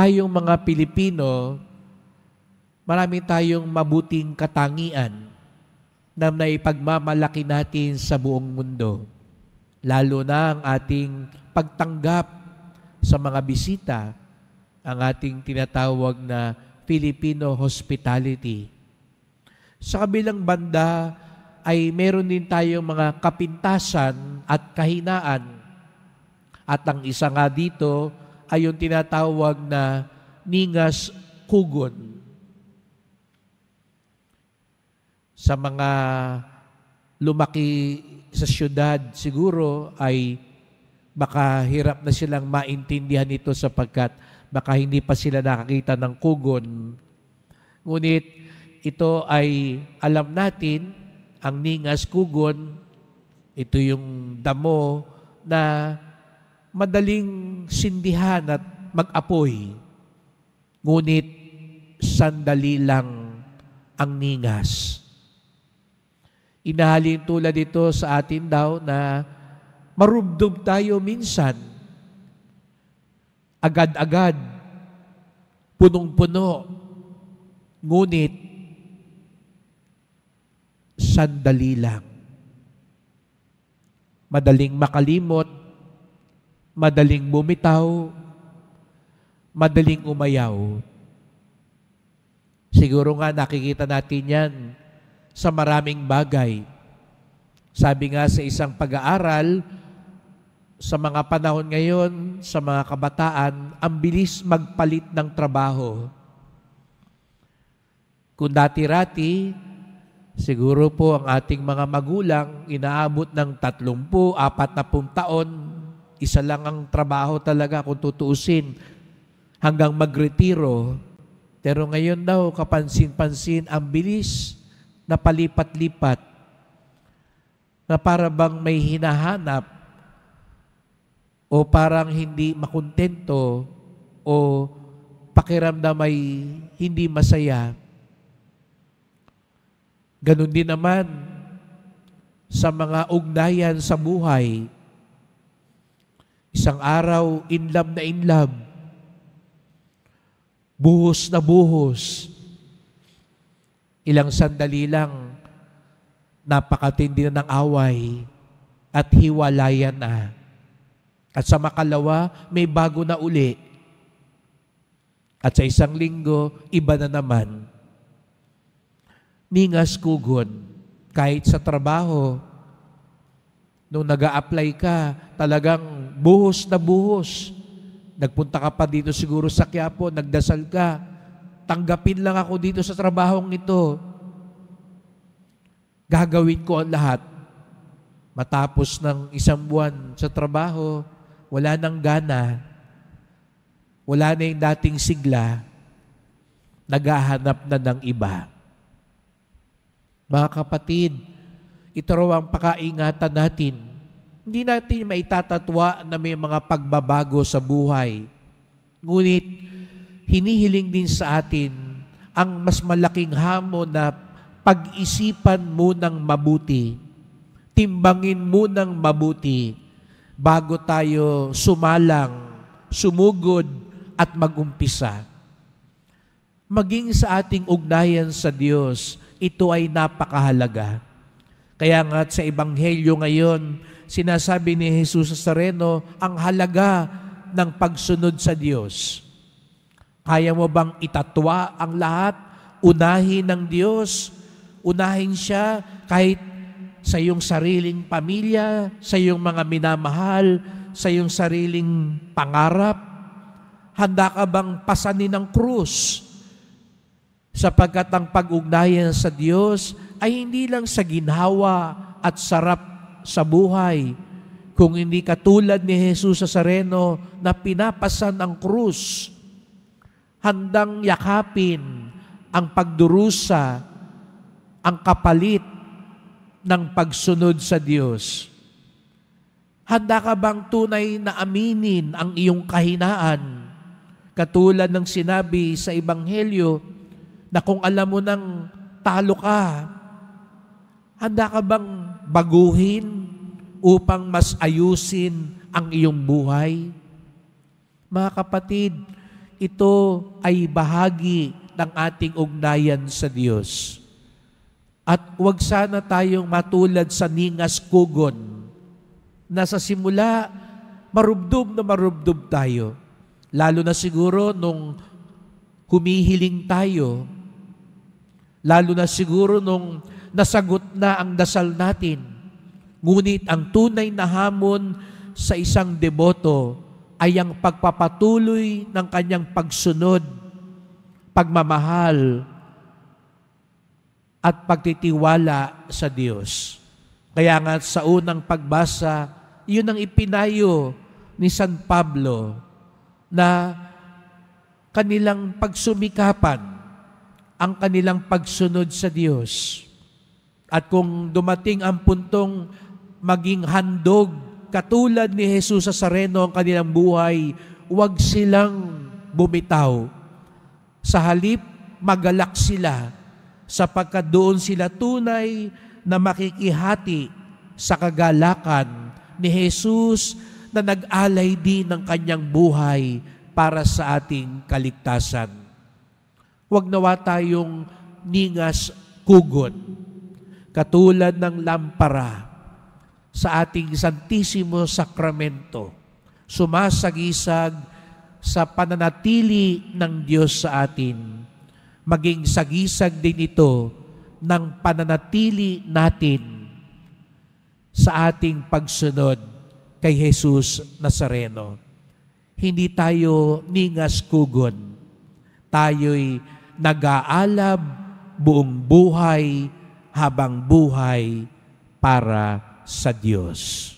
tayong mga Pilipino, marami tayong mabuting katangian na naipagmamalaki natin sa buong mundo. Lalo na ang ating pagtanggap sa mga bisita, ang ating tinatawag na Filipino hospitality. Sa kabilang banda ay meron din tayong mga kapintasan at kahinaan. At ang isa nga dito ay yung tinatawag na ningas kugon. Sa mga lumaki sa syudad siguro ay baka hirap na silang maintindihan ito sapagkat baka hindi pa sila nakakita ng kugon. Ngunit ito ay alam natin, ang ningas kugon, ito yung damo na madaling sindihan at mag-apoy. Ngunit sandali lang ang ningas. Inahalin tulad ito sa atin daw na marubdob tayo minsan. Agad-agad, punong-puno, ngunit sandali lang. Madaling makalimot, madaling bumitaw, madaling umayaw. Siguro nga nakikita natin yan sa maraming bagay. Sabi nga sa isang pag-aaral, sa mga panahon ngayon, sa mga kabataan, ang bilis magpalit ng trabaho. Kung dati-rati, siguro po ang ating mga magulang, inaabot ng 30, 40 taon, isa lang ang trabaho talaga kung tutuusin, hanggang magretiro. Pero ngayon daw, kapansin-pansin, ang bilis na palipat-lipat, na para bang may hinahanap, o parang hindi makontento, o pakiramdam ay hindi masaya. Ganon din naman sa mga ugnayan sa buhay. Isang araw, in love na in love. Buhos na buhos. Ilang sandali lang, napakatindi na ng away at hiwalayan na. At sa makalawa, may bago na uli. At sa isang linggo, iba na naman. Ningas kugon, kahit sa trabaho, nung nag-a-apply ka, talagang buhos na buhos. Nagpunta ka pa dito siguro sa Quiapo, nagdasal ka, tanggapin lang ako dito sa trabahong ito. Gagawin ko ang lahat. Matapos ng 1 buwan sa trabaho, wala nang gana, wala na yung dating sigla, naghahanap na ng iba. Mga kapatid, ito raw ang pakaingatan natin. Hindi natin maitatatwa na may mga pagbabago sa buhay. Ngunit, hinihiling din sa atin ang mas malaking hamon na pag-isipan munang mabuti. Timbangin munang mabuti bago tayo sumalang, sumugod at mag-umpisa. Maging sa ating ugnayan sa Diyos, ito ay napakahalaga. Kaya nga sa Ebanghelyo ngayon, sinasabi ni Jesus Nazareno ang halaga ng pagsunod sa Diyos. Kaya mo bang itatwa ang lahat? Unahin ng Diyos, unahin siya kahit sa iyong sariling pamilya, sa iyong mga minamahal, sa iyong sariling pangarap. Handa ka bang pasanin ng krus? Sapagkat ang pag-ugnayan sa Diyos ay hindi lang sa ginhawa at sarap sa buhay, kung hindi katulad ni Jesus Nazareno na pinapasan ang krus, handang yakapin ang pagdurusa, ang kapalit ng pagsunod sa Diyos. Handa ka bang tunay na aminin ang iyong kahinaan? Katulad ng sinabi sa Ebanghelyo, na kung alam mo nang talo ka, handa ka bang baguhin upang mas ayusin ang iyong buhay? Mga kapatid, ito ay bahagi ng ating ugnayan sa Diyos. At huwag sana tayong matulad sa ningas kugon, na sa simula, marubdob tayo. Lalo na siguro nung humihiling tayo, lalo na siguro nung nasagot na ang dasal natin. Ngunit ang tunay na hamon sa isang deboto ay ang pagpapatuloy ng kanyang pagsunod, pagmamahal, at pagtitiwala sa Diyos. Kaya nga sa unang pagbasa, yun ang ipinayo ni San Pablo na kanilang pagsumikapan, ang kanilang pagsunod sa Diyos. At kung dumating ang puntong maging handog, katulad ni Jesus sa Nazareno ang kanilang buhay, huwag silang bumitaw. Sa halip, magalak sila, sapagkat doon sila tunay na makikihati sa kagalakan ni Jesus na nag-alay din ng kanyang buhay para sa ating kaligtasan. Huwag nawa tayong ningas kugon, katulad ng lampara sa ating Santisimo Sakramento, sumasagisag sa pananatili ng Diyos sa atin. Maging sagisag din ito ng pananatili natin sa ating pagsunod kay Jesus Nazareno. Hindi tayo ningas kugon. Tayo'y nag-aalab buong buhay habang buhay para sa Diyos.